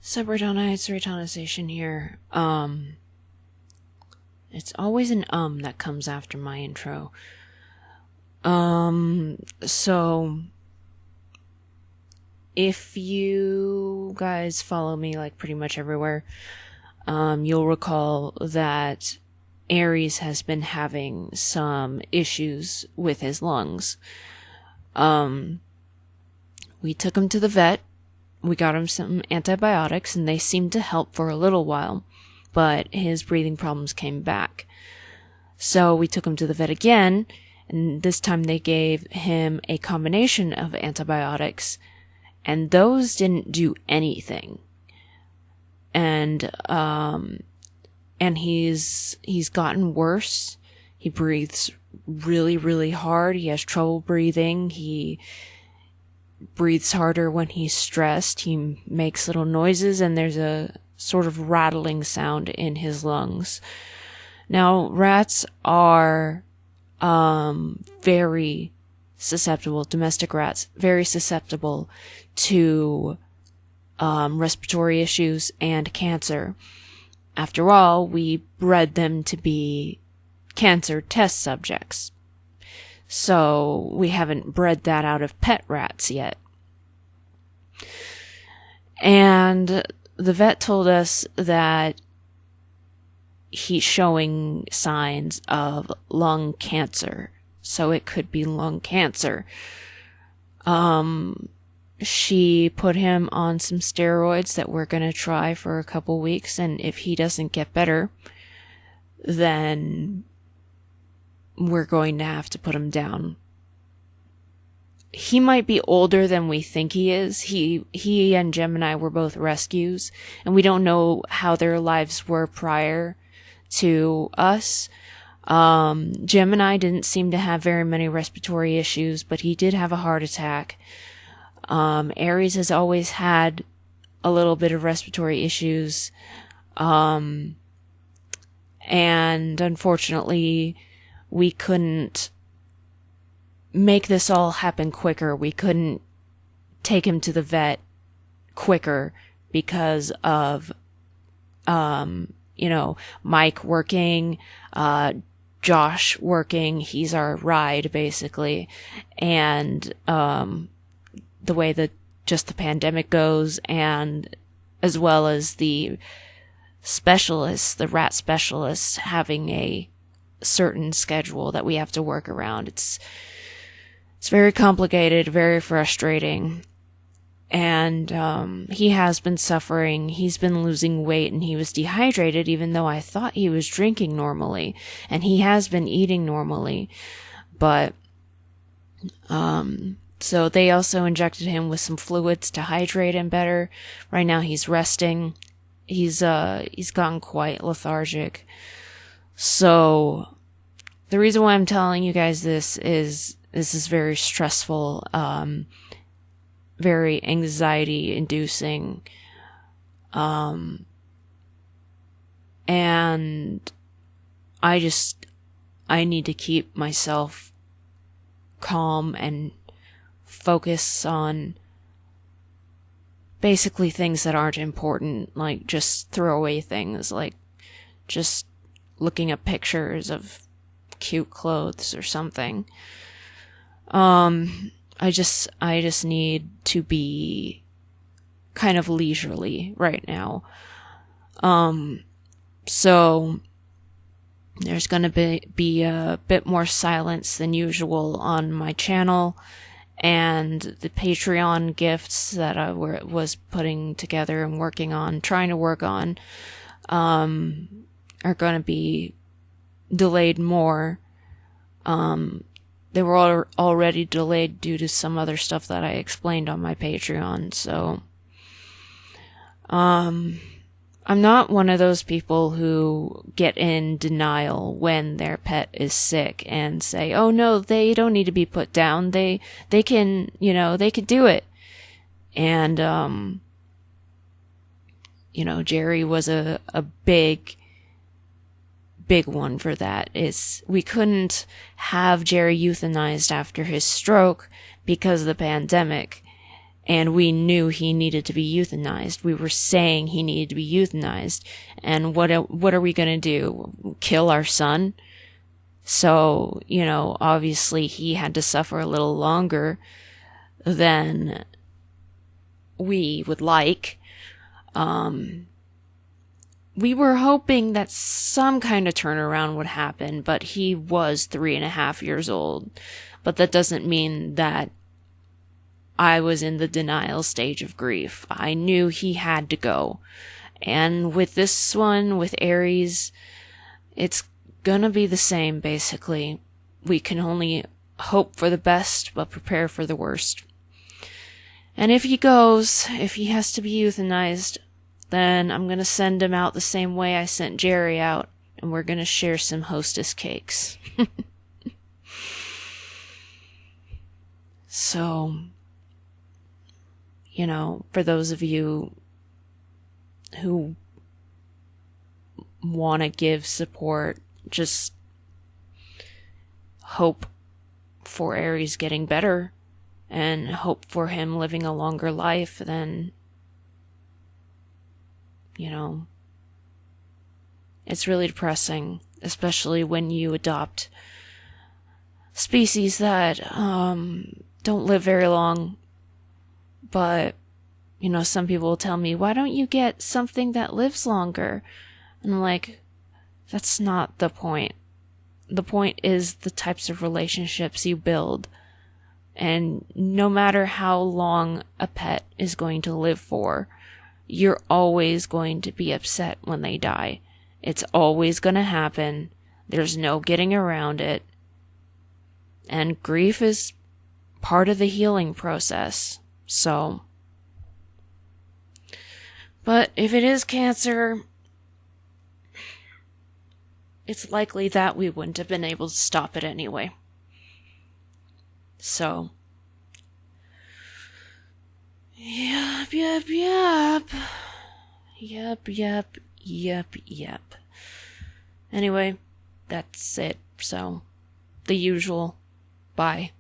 So Reitanna, it's Reitanna Seishin here. It's always an that comes after my intro. So if you guys follow me like pretty much everywhere, you'll recall that Aries has been having some issues with his lungs. We took him to the vet. We got him some antibiotics and they seemed to help for a little while, but his breathing problems came back. So we took him to the vet again, and this time they gave him a combination of antibiotics, and those didn't do anything. And he's gotten worse. He breathes really, really hard. He has trouble breathing. He breathes harder when he's stressed. He makes little noises, and there's a sort of rattling sound in his lungs. Now, rats are very susceptible, domestic rats, very susceptible to respiratory issues and cancer. After all, we bred them to be cancer test subjects. So we haven't bred that out of pet rats yet. And the vet told us that he's showing signs of lung cancer. So it could be lung cancer. She put him on some steroids that we're going to try for a couple weeks. And if he doesn't get better, then we're going to have to put him down. He might be older than we think he is. He and Gemini were both rescues, and we don't know how their lives were prior to us. Gemini didn't seem to have very many respiratory issues, but he did have a heart attack. Aries has always had a little bit of respiratory issues. And unfortunately, we couldn't make this all happen quicker. We couldn't take him to the vet quicker because of, Mike working, Josh working. He's our ride, basically. And, the way that just the pandemic goes, and as well as the specialists, the rat specialists having a certain schedule that we have to work around. It's very complicated, very frustrating. And he has been suffering. He's been losing weight, and he was dehydrated even though I thought he was drinking normally, and he has been eating normally. But so they also injected him with some fluids to hydrate him better. Right now he's resting. He's gotten quite lethargic. So the reason why I'm telling you guys this is very stressful, very anxiety inducing. And I need to keep myself calm and focus on basically things that aren't important, like just throwaway things, like just looking at pictures of cute clothes or something. I just need to be kind of leisurely right now. So there's gonna be a bit more silence than usual on my channel, and the Patreon gifts that I was putting together and trying to work on, are gonna be delayed more. They were already delayed due to some other stuff that I explained on my Patreon. So, I'm not one of those people who get in denial when their pet is sick and say, oh no, they don't need to be put down. They can, they could do it. And, Jerry was a big one for that. We couldn't have Jerry euthanized after his stroke because of the pandemic. And we knew he needed to be euthanized. We were saying he needed to be euthanized. And what are we going to do? Kill our son? So, obviously he had to suffer a little longer than we would like. We were hoping that some kind of turnaround would happen, but he was 3.5 years old. But that doesn't mean that I was in the denial stage of grief. I knew he had to go. And with this one, with Aries, it's gonna be the same, basically. We can only hope for the best, but prepare for the worst. And if he has to be euthanized, then I'm gonna send him out the same way I sent Jerry out, and we're gonna share some Hostess cakes. So, for those of you who want to give support, just hope for Aries getting better and hope for him living a longer life than, it's really depressing, especially when you adopt species that don't live very long. But, some people will tell me, why don't you get something that lives longer? And I'm like, that's not the point. The point is the types of relationships you build. And no matter how long a pet is going to live for, you're always going to be upset when they die. It's always going to happen. There's no getting around it. And grief is part of the healing process. So, but if it is cancer, it's likely that we wouldn't have been able to stop it anyway. So, yep. Anyway, that's it. So, the usual. Bye.